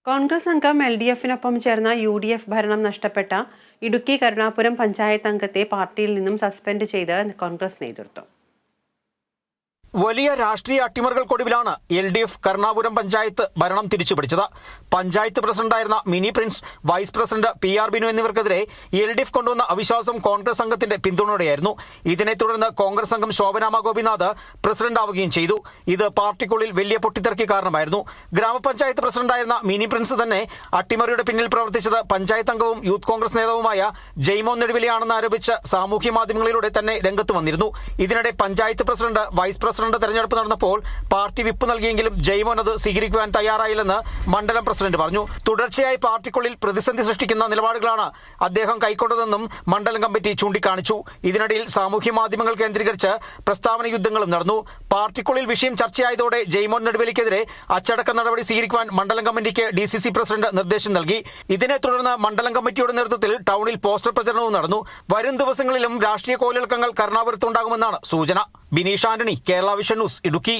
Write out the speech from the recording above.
കോൺഗ്രസ് അംഗം LDF-നൊപ്പം ചേർന്ന UDF ഭരണം നഷ്ടപ്പെട്ട ഇടുക്കി കരുണാപുരം പഞ്ചായത്ത് അംഗത്തെ പാർട്ടിയിൽ നിന്നും സസ്പെൻഡ് ചെയ്ത് കോൺഗ്രസ് നേതൃത്വം. വലിയ രാഷ്ട്രീയ അട്ടിമറികൾക്കൊടുവിലാണ് LDF കരുണാപുരം പഞ്ചായത്ത് ഭരണം തിരിച്ചുപിടിച്ചത്. പഞ്ചായത്ത് പ്രസിഡന്റായിരുന്ന Mini Prince, vice president PR Binu എന്നിവർക്കെതിരെ LDF കൊണ്ടുവന്ന അവിശ്വാസം കോൺഗ്രസ് അംഗത്തിന്റെ പിന്തുണയോടെയായിരുന്നു. ഇതിനെ തുടർന്ന് കോൺഗ്രസ് അംഗം ശോഭനാമ ഗോപിനാഥ് പ്രസിഡന്റാവുകയും ചെയ്തു. ഇത് പാർട്ടിക്കുള്ളിൽ വലിയ പൊട്ടിത്തെറിക്ക് കാരണമായിരുന്നു. ഗ്രാമപഞ്ചായത്ത് പ്രസിഡന്റായിരുന്ന മിനി പ്രിൻസ് തന്നെ അട്ടിമറിയുടെ പിന്നിൽ പ്രവർത്തിച്ചത് പഞ്ചായത്ത് അംഗവും യൂത്ത് കോൺഗ്രസ് നേതാവുമായ ജെയ്മോൻ നെടുവിലിയാണെന്ന് ആരോപിച്ച് സാമൂഹ്യ മാധ്യമങ്ങളിലൂടെ തന്നെ രംഗത്ത് വന്നിരുന്നു. ഇതിനിടെ പഞ്ചായത്ത് പ്രസിഡന്റ്, വൈസ് പ്രസിഡന്റ് തെരഞ്ഞെടുപ്പ് നടന്നപ്പോൾ പാർട്ടി വിപ്പ് നൽകിയെങ്കിലും ജെയ്മോൻ അത് സ്വീകരിക്കുവാൻ തയ്യാറായില്ലെന്ന് മണ്ഡലം പ്രസിഡന്റ് പറഞ്ഞു. തുടർച്ചയായി പാർട്ടിക്കുള്ളിൽ പ്രതിസന്ധി സൃഷ്ടിക്കുന്ന നിലപാടുകളാണ് അദ്ദേഹം കൈക്കൊണ്ടതെന്നും മണ്ഡലം കമ്മിറ്റി ചൂണ്ടിക്കാണിച്ചു. ഇതിനിടയിൽ സാമൂഹ്യ മാധ്യമങ്ങൾ കേന്ദ്രീകരിച്ച് പ്രസ്താവന യുദ്ധങ്ങളും നടന്നു. പാർട്ടിക്കുള്ളിൽ വിഷയം ചർച്ചയായതോടെ ജെയ്മോൻ നെടുവേലിക്കെതിരെ അച്ചടക്ക നടപടി സ്വീകരിക്കുവാൻ മണ്ഡലം കമ്മിറ്റിക്ക് DCC പ്രസിഡന്റ് നിർദ്ദേശം നൽകി. ഇതിനെ തുടർന്ന് മണ്ഡലം കമ്മിറ്റിയുടെ നേതൃത്വത്തിൽ ടൗണിൽ പോസ്റ്റർ പ്രചരണവും നടന്നു. വരും ദിവസങ്ങളിലും രാഷ്ട്രീയ കോലിളക്കങ്ങൾ കരുണാപുരത്തുണ്ടാകുമെന്നാണ് സൂചന. Bineesh Antony, Kerala vision news, Idukki.